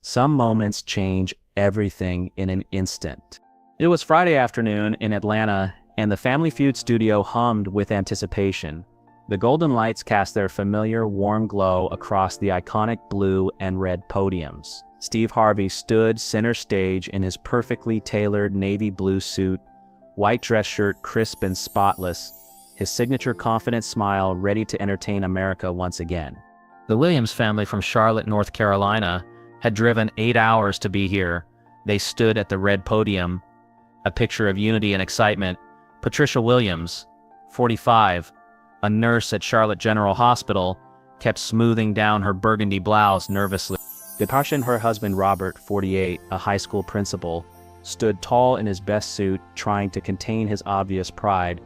Some moments change everything in an instant. It was Friday afternoon in Atlanta, and the Family Feud studio hummed with anticipation. The golden lights cast their familiar warm glow across the iconic blue and red podiums. Steve Harvey stood center stage in his perfectly tailored navy blue suit, white dress shirt crisp and spotless, his signature confident smile ready to entertain America once again. The Williams family from Charlotte, North Carolina, had driven 8 hours to be here. They stood at the red podium, a picture of unity and excitement. Patricia Williams, 45, a nurse at Charlotte General Hospital, kept smoothing down her burgundy blouse nervously. Natasha and her husband Robert, 48, a high school principal, stood tall in his best suit, trying to contain his obvious pride.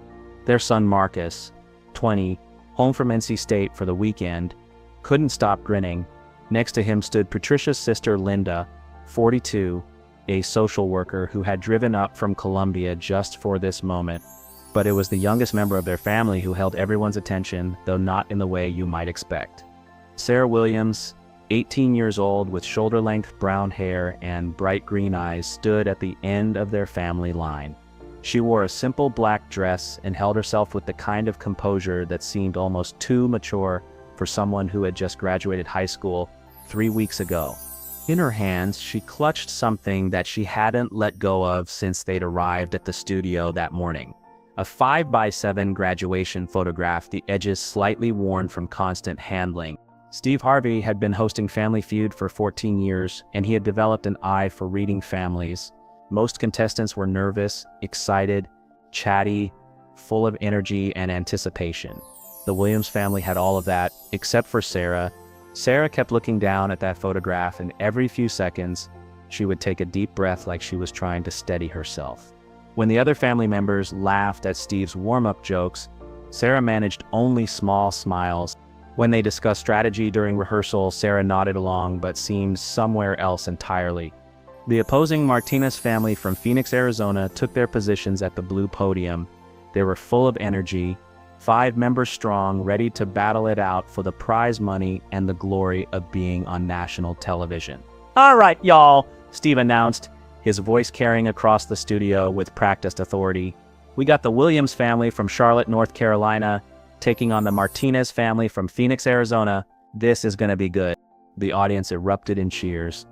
Their son Marcus, 20, home from NC State for the weekend, couldn't stop grinning. Next to him stood Patricia's sister Linda, 42, a social worker who had driven up from Columbia just for this moment. But it was the youngest member of their family who held everyone's attention, though not in the way you might expect. Sarah Williams, 18 years old with shoulder-length brown hair and bright green eyes, stood at the end of their family line. She wore a simple black dress and held herself with the kind of composure that seemed almost too mature for someone who had just graduated high school 3 weeks ago. In her hands, she clutched something that she hadn't let go of since they'd arrived at the studio that morning. A 5x7 graduation photograph, the edges slightly worn from constant handling. Steve Harvey had been hosting Family Feud for 14 years, and he had developed an eye for reading families. Most contestants were nervous, excited, chatty, full of energy and anticipation. The Williams family had all of that, except for Sarah. Sarah kept looking down at that photograph, and every few seconds, she would take a deep breath like she was trying to steady herself. When the other family members laughed at Steve's warm-up jokes, Sarah managed only small smiles. When they discussed strategy during rehearsal, Sarah nodded along but seemed somewhere else entirely. The opposing Martinez family from Phoenix, Arizona took their positions at the blue podium. They were full of energy, 5 members strong, ready to battle it out for the prize money and the glory of being on national television. "All right, y'all," Steve announced, his voice carrying across the studio with practiced authority. "We got the Williams family from Charlotte, North Carolina, taking on the Martinez family from Phoenix, Arizona. This is gonna be good." The audience erupted in cheers.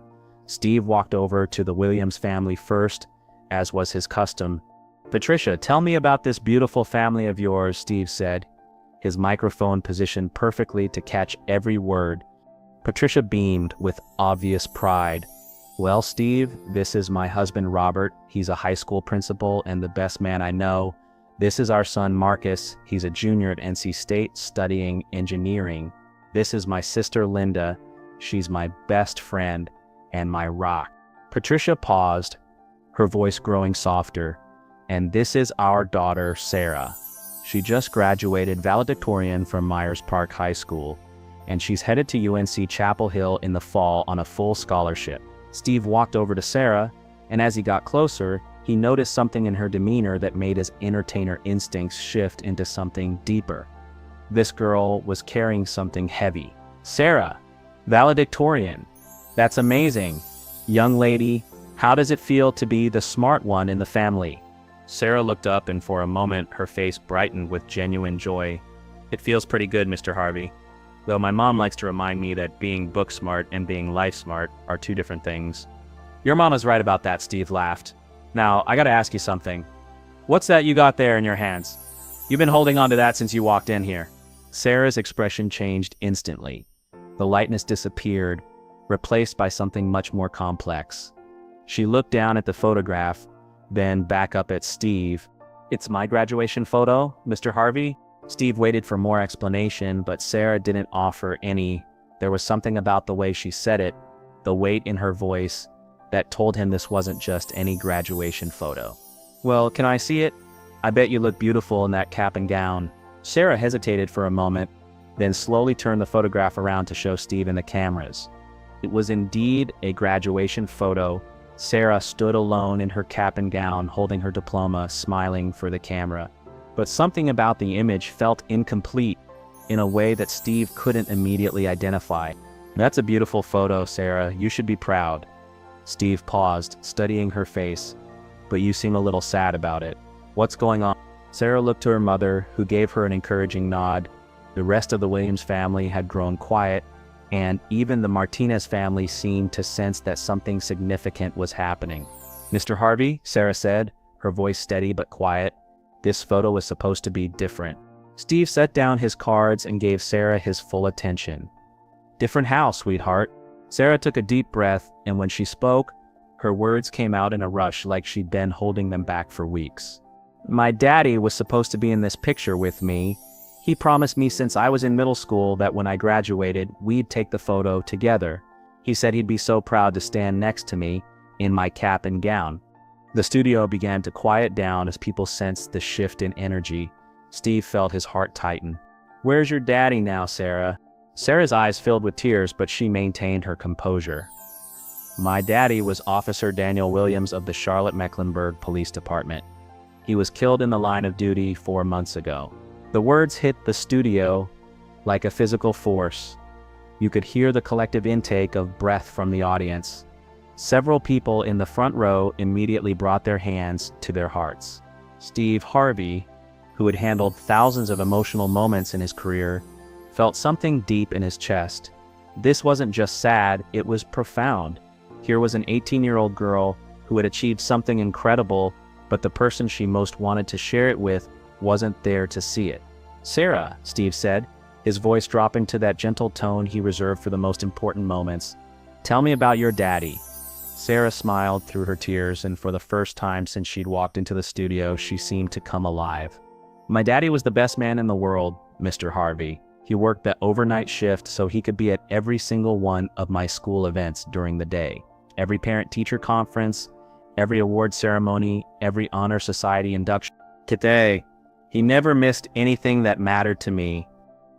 Steve walked over to the Williams family first, as was his custom. "Patricia, tell me about this beautiful family of yours," Steve said, his microphone positioned perfectly to catch every word. Patricia beamed with obvious pride. "Well, Steve, this is my husband Robert. He's a high school principal and the best man I know. This is our son Marcus. He's a junior at NC State studying engineering. This is my sister Linda. She's my best friend and my rock." Patricia paused, her voice growing softer. "And this is our daughter, Sarah. She just graduated valedictorian from Myers Park High School, and she's headed to UNC Chapel Hill in the fall on a full scholarship." Steve walked over to Sarah, and as he got closer, he noticed something in her demeanor that made his entertainer instincts shift into something deeper. This girl was carrying something heavy. "Sarah, valedictorian. That's amazing. Young lady, how does it feel to be the smart one in the family?" Sarah looked up, and for a moment her face brightened with genuine joy. "It feels pretty good, Mr. Harvey. Though my mom likes to remind me that being book smart and being life smart are 2 different things." "Your mom is right about that," Steve laughed. "Now, I gotta ask you something. What's that you got there in your hands? You've been holding on to that since you walked in here." Sarah's expression changed instantly. The lightness disappeared, replaced by something much more complex. She looked down at the photograph, then back up at Steve. "It's my graduation photo, Mr. Harvey?" Steve waited for more explanation, but Sarah didn't offer any. There was something about the way she said it, the weight in her voice, that told him this wasn't just any graduation photo. "Well, can I see it? I bet you look beautiful in that cap and gown." Sarah hesitated for a moment, then slowly turned the photograph around to show Steve and the cameras. It was indeed a graduation photo. Sarah stood alone in her cap and gown, holding her diploma, smiling for the camera. But something about the image felt incomplete in a way that Steve couldn't immediately identify. That's a beautiful photo, Sarah. You should be proud. Steve paused, studying her face. But you seem a little sad about it. What's going on? Sarah looked to her mother, who gave her an encouraging nod. The rest of the Williams family had grown quiet, and even the Martinez family seemed to sense that something significant was happening. Mr. Harvey, Sarah said, her voice steady but quiet. This photo was supposed to be different. Steve set down his cards and gave Sarah his full attention. Different how, sweetheart? Sarah took a deep breath, and when she spoke, her words came out in a rush like she'd been holding them back for weeks. My daddy was supposed to be in this picture with me. He promised me since I was in middle school that when I graduated, we'd take the photo together. He said he'd be so proud to stand next to me in my cap and gown. The studio began to quiet down as people sensed the shift in energy. Steve felt his heart tighten. Where's your daddy now, Sarah? Sarah's eyes filled with tears, but she maintained her composure. My daddy was Officer Daniel Williams of the Charlotte-Mecklenburg Police Department. He was killed in the line of duty 4 months ago. The words hit the studio like a physical force. You could hear the collective intake of breath from the audience. Several people in the front row immediately brought their hands to their hearts. Steve Harvey, who had handled thousands of emotional moments in his career, felt something deep in his chest. This wasn't just sad, it was profound. Here was an 18-year-old girl who had achieved something incredible, but the person she most wanted to share it with wasn't there to see it. Sarah, Steve said, his voice dropping to that gentle tone he reserved for the most important moments. Tell me about your daddy. Sarah smiled through her tears, and for the first time since she'd walked into the studio, she seemed to come alive. My daddy was the best man in the world, Mr. Harvey. He worked that overnight shift so he could be at every single one of my school events during the day. Every parent-teacher conference, every award ceremony, every honor society induction. Today, he never missed anything that mattered to me.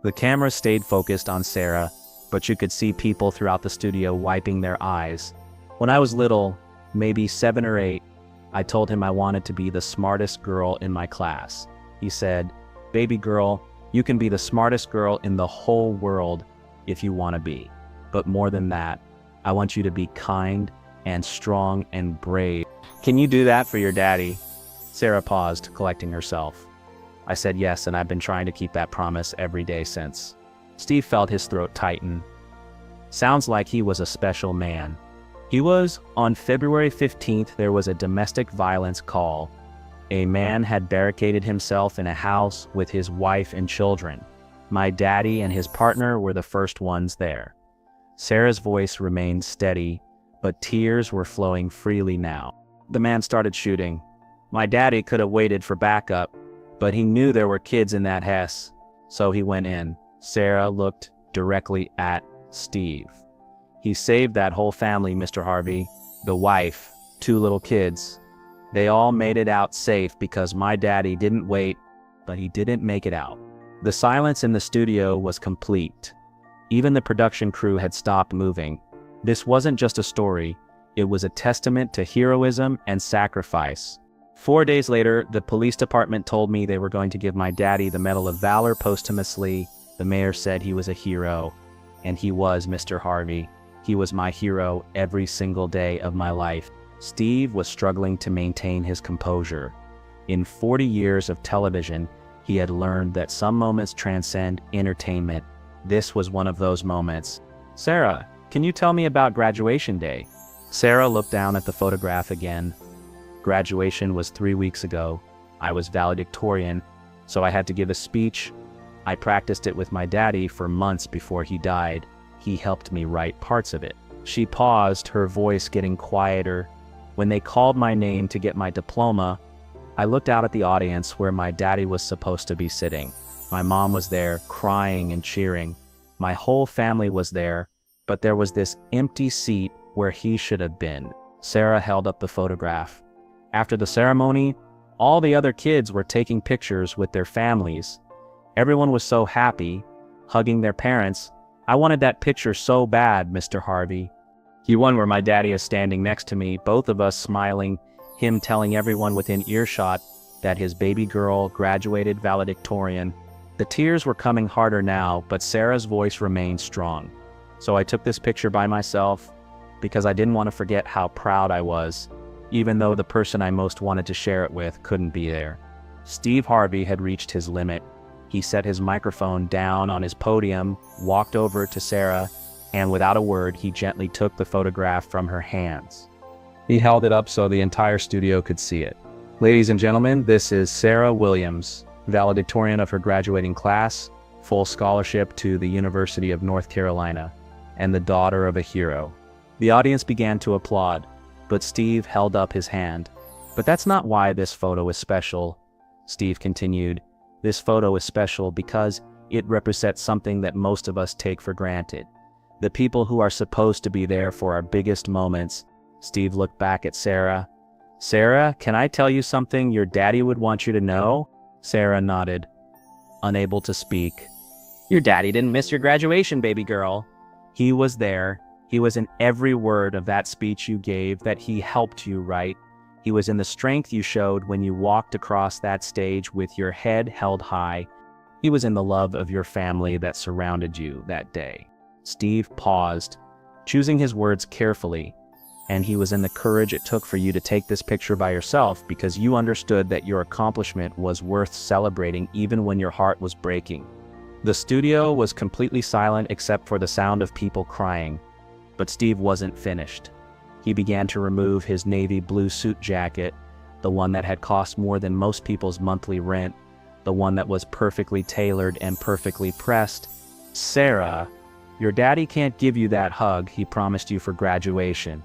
The camera stayed focused on Sarah, but you could see people throughout the studio wiping their eyes. When I was little, maybe 7 or 8, I told him I wanted to be the smartest girl in my class. He said, "Baby girl, you can be the smartest girl in the whole world if you want to be. But more than that, I want you to be kind and strong and brave. Can you do that for your daddy?" Sarah paused, collecting herself. I said yes, and I've been trying to keep that promise every day since. Steve felt his throat tighten. Sounds like he was a special man. He was. On February 15th, there was a domestic violence call. A man had barricaded himself in a house with his wife and children. My daddy and his partner were the first ones there. Sarah's voice remained steady, but tears were flowing freely now. The man started shooting. My daddy could have waited for backup, but he knew there were kids in that house, so he went in. Sarah looked directly at Steve. He saved that whole family, Mr. Harvey. The wife, 2 little kids. They all made it out safe because my daddy didn't wait, but he didn't make it out. The silence in the studio was complete. Even the production crew had stopped moving. This wasn't just a story, it was a testament to heroism and sacrifice. 4 days later, the police department told me they were going to give my daddy the Medal of Valor posthumously. The mayor said he was a hero, and he was, Mr. Harvey. He was my hero every single day of my life. Steve was struggling to maintain his composure. In 40 years of television, he had learned that some moments transcend entertainment. This was one of those moments. Sarah, can you tell me about graduation day? Sarah looked down at the photograph again. Graduation was 3 weeks ago. I was valedictorian, so I had to give a speech. I practiced it with my daddy for months before he died. He helped me write parts of it. She paused, her voice getting quieter. When they called my name to get my diploma, I looked out at the audience where my daddy was supposed to be sitting. My mom was there, crying and cheering. My whole family was there, but there was this empty seat where he should have been. Sarah held up the photograph. After the ceremony, all the other kids were taking pictures with their families. Everyone was so happy, hugging their parents. I wanted that picture so bad, Mr. Harvey. The one where my daddy is standing next to me, both of us smiling, him telling everyone within earshot that his baby girl graduated valedictorian. The tears were coming harder now, but Sarah's voice remained strong. So I took this picture by myself because I didn't want to forget how proud I was, even though the person I most wanted to share it with couldn't be there. Steve Harvey had reached his limit. He set his microphone down on his podium, walked over to Sarah, and without a word, he gently took the photograph from her hands. He held it up so the entire studio could see it. Ladies and gentlemen, this is Sarah Williams, valedictorian of her graduating class, full scholarship to the University of North Carolina, and the daughter of a hero. The audience began to applaud, but Steve held up his hand. But that's not why this photo is special, Steve continued. This photo is special because it represents something that most of us take for granted. The people who are supposed to be there for our biggest moments. Steve looked back at Sarah. Sarah, can I tell you something your daddy would want you to know? Sarah nodded, unable to speak. Your daddy didn't miss your graduation, baby girl. He was there. He was in every word of that speech you gave that he helped you write. He was in the strength you showed when you walked across that stage with your head held high. He was in the love of your family that surrounded you that day. Steve paused, choosing his words carefully, and he was in the courage it took for you to take this picture by yourself because you understood that your accomplishment was worth celebrating even when your heart was breaking. The studio was completely silent except for the sound of people crying, but Steve wasn't finished. He began to remove his navy blue suit jacket, the one that had cost more than most people's monthly rent, the one that was perfectly tailored and perfectly pressed. Sarah, your daddy can't give you that hug he promised you for graduation,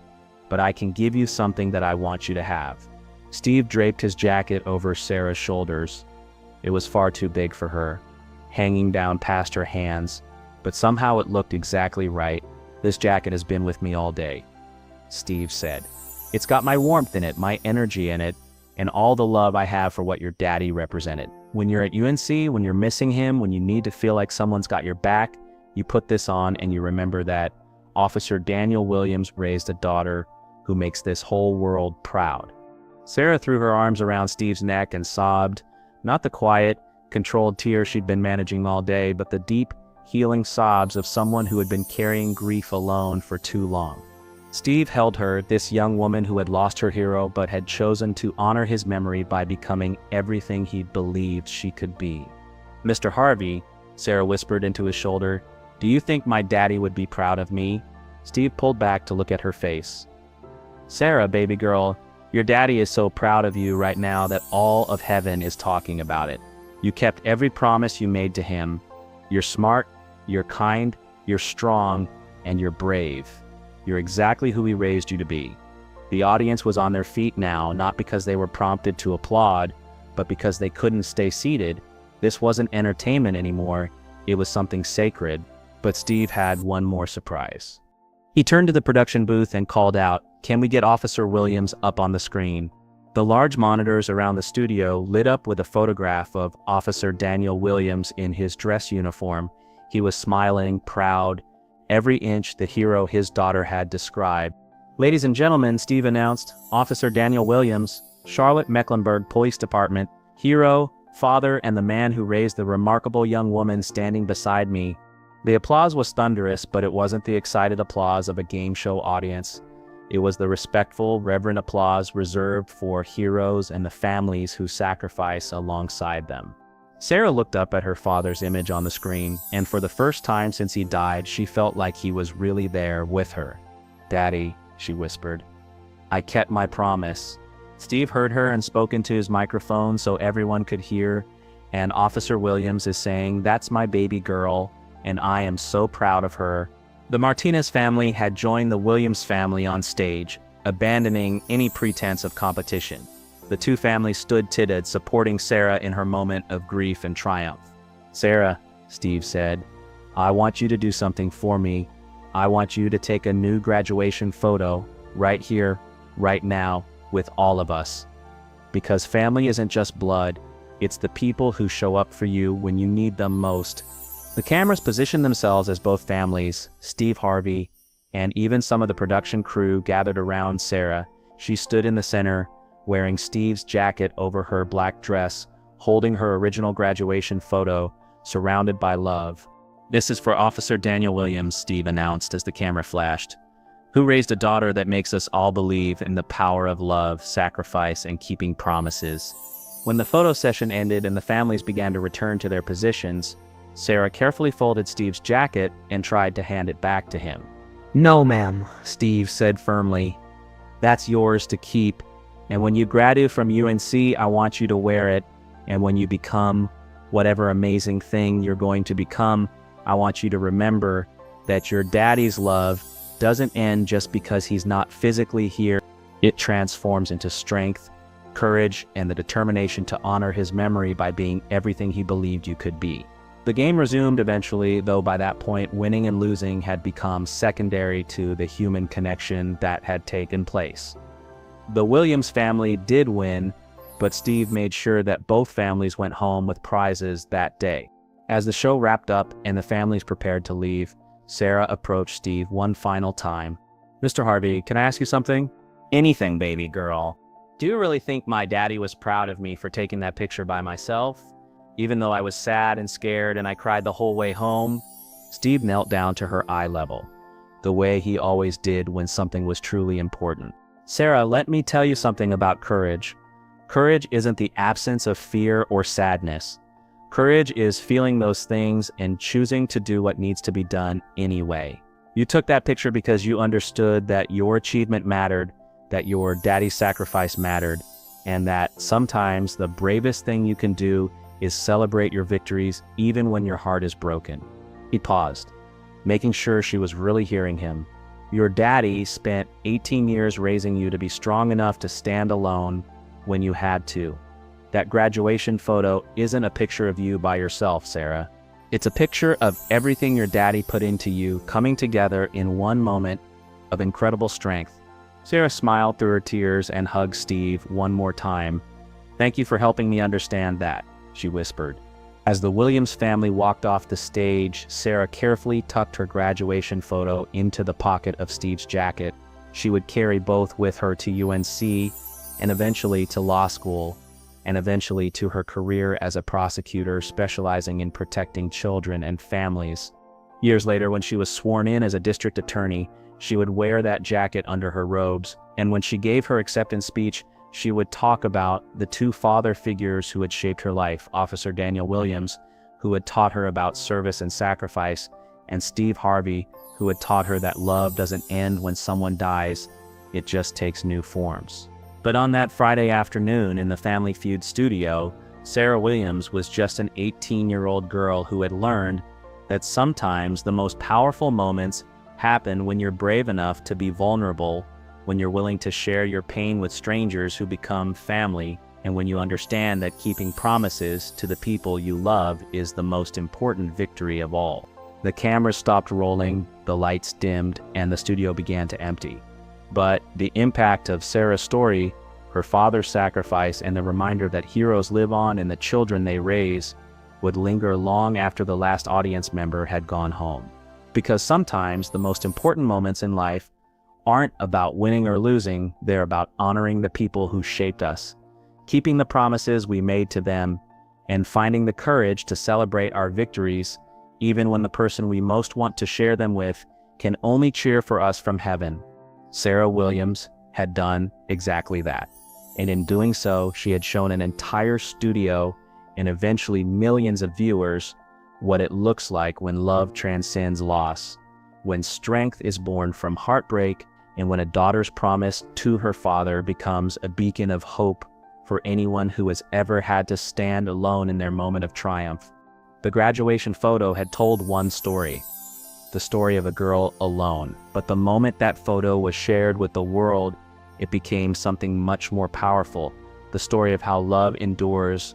but I can give you something that I want you to have. Steve draped his jacket over Sarah's shoulders. It was far too big for her, hanging down past her hands, but somehow it looked exactly right. This jacket has been with me all day, Steve said. It's got my warmth in it, my energy in it, and all the love I have for what your daddy represented. When you're at UNC, when you're missing him, when you need to feel like someone's got your back, you put this on and you remember that Officer Daniel Williams raised a daughter who makes this whole world proud. Sarah threw her arms around Steve's neck and sobbed, not the quiet, controlled tears she'd been managing all day, but the deep, healing sobs of someone who had been carrying grief alone for too long. Steve held her, this young woman who had lost her hero but had chosen to honor his memory by becoming everything he believed she could be. Mr. Harvey, Sarah whispered into his shoulder, do you think my daddy would be proud of me? Steve pulled back to look at her face. Sarah, baby girl, your daddy is so proud of you right now that all of heaven is talking about it. You kept every promise you made to him. You're smart, you're kind, you're strong, and you're brave. You're exactly who he raised you to be. The audience was on their feet now, not because they were prompted to applaud, but because they couldn't stay seated. This wasn't entertainment anymore, it was something sacred. But Steve had one more surprise. He turned to the production booth and called out, "Can we get Officer Williams up on the screen?" The large monitors around the studio lit up with a photograph of Officer Daniel Williams in his dress uniform. He was smiling, proud, every inch the hero his daughter had described. "Ladies and gentlemen," Steve announced, "Officer Daniel Williams, Charlotte Mecklenburg Police Department, hero, father, and the man who raised the remarkable young woman standing beside me." The applause was thunderous, but it wasn't the excited applause of a game show audience. It was the respectful, reverent applause reserved for heroes and the families who sacrifice alongside them. Sarah looked up at her father's image on the screen, and for the first time since he died, she felt like he was really there with her. "Daddy," she whispered, "I kept my promise." Steve heard her and spoke into his microphone so everyone could hear, and Officer Williams is saying, "That's my baby girl, and I am so proud of her." The Martinez family had joined the Williams family on stage, abandoning any pretense of competition. The two families stood titted, supporting Sarah in her moment of grief and triumph. "Sarah," Steve said, "I want you to do something for me. I want you to take a new graduation photo, right here, right now, with all of us. Because family isn't just blood, it's the people who show up for you when you need them most." The cameras positioned themselves as both families, Steve Harvey, and even some of the production crew gathered around Sarah. She stood in the center, wearing Steve's jacket over her black dress, holding her original graduation photo, surrounded by love. "This is for Officer Daniel Williams," Steve announced as the camera flashed, "who raised a daughter that makes us all believe in the power of love, sacrifice, and keeping promises." When the photo session ended and the families began to return to their positions, Sarah carefully folded Steve's jacket and tried to hand it back to him. "No, ma'am," Steve said firmly. "That's yours to keep, and when you graduate from UNC, I want you to wear it, and when you become whatever amazing thing you're going to become, I want you to remember that your daddy's love doesn't end just because he's not physically here. It transforms into strength, courage, and the determination to honor his memory by being everything he believed you could be." The game resumed eventually, though by that point, winning and losing had become secondary to the human connection that had taken place. The Williams family did win, but Steve made sure that both families went home with prizes that day. As the show wrapped up and the families prepared to leave, Sarah approached Steve one final time. "Mr. Harvey, can I ask you something?" "Anything, baby girl." "Do you really think my daddy was proud of me for taking that picture by myself? Even though I was sad and scared and I cried the whole way home?" Steve knelt down to her eye level, the way he always did when something was truly important. "Sarah, let me tell you something about courage. Courage isn't the absence of fear or sadness. Courage is feeling those things and choosing to do what needs to be done anyway. You took that picture because you understood that your achievement mattered, that your daddy's sacrifice mattered, and that sometimes the bravest thing you can do is celebrate your victories even when your heart is broken." He paused, making sure she was really hearing him. "Your daddy spent 18 years raising you to be strong enough to stand alone when you had to. That graduation photo isn't a picture of you by yourself, Sarah. It's a picture of everything your daddy put into you coming together in one moment of incredible strength." Sarah smiled through her tears and hugged Steve one more time. "Thank you for helping me understand that," she whispered. As the Williams family walked off the stage, Sarah carefully tucked her graduation photo into the pocket of Steve's jacket. She would carry both with her to UNC, and eventually to law school, and eventually to her career as a prosecutor specializing in protecting children and families. Years later, when she was sworn in as a district attorney, she would wear that jacket under her robes, and when she gave her acceptance speech, she would talk about the two father figures who had shaped her life, Officer Daniel Williams, who had taught her about service and sacrifice, and Steve Harvey, who had taught her that love doesn't end when someone dies, it just takes new forms. But on that Friday afternoon in the Family Feud studio, Sarah Williams was just an 18-year-old girl who had learned that sometimes the most powerful moments happen when you're brave enough to be vulnerable, when you're willing to share your pain with strangers who become family, and when you understand that keeping promises to the people you love is the most important victory of all. The cameras stopped rolling, the lights dimmed, and the studio began to empty. But the impact of Sarah's story, her father's sacrifice, and the reminder that heroes live on in the children they raise would linger long after the last audience member had gone home. Because sometimes the most important moments in life aren't about winning or losing, they're about honoring the people who shaped us, keeping the promises we made to them, and finding the courage to celebrate our victories, even when the person we most want to share them with can only cheer for us from heaven. Sarah Williams had done exactly that. And in doing so, she had shown an entire studio and eventually millions of viewers what it looks like when love transcends loss, when strength is born from heartbreak, and when a daughter's promise to her father becomes a beacon of hope for anyone who has ever had to stand alone in their moment of triumph. The graduation photo had told one story, the story of a girl alone. But the moment that photo was shared with the world, it became something much more powerful. The story of how love endures,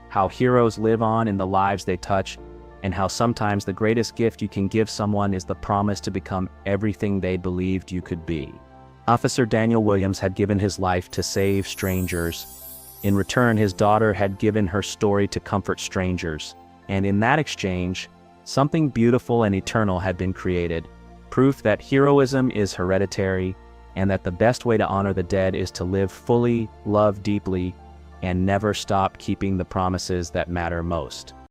how heroes live on in the lives they touch, and how sometimes the greatest gift you can give someone is the promise to become everything they believed you could be. Officer Daniel Williams had given his life to save strangers. In return, his daughter had given her story to comfort strangers. And in that exchange, something beautiful and eternal had been created, proof that heroism is hereditary, and that the best way to honor the dead is to live fully, love deeply, and never stop keeping the promises that matter most.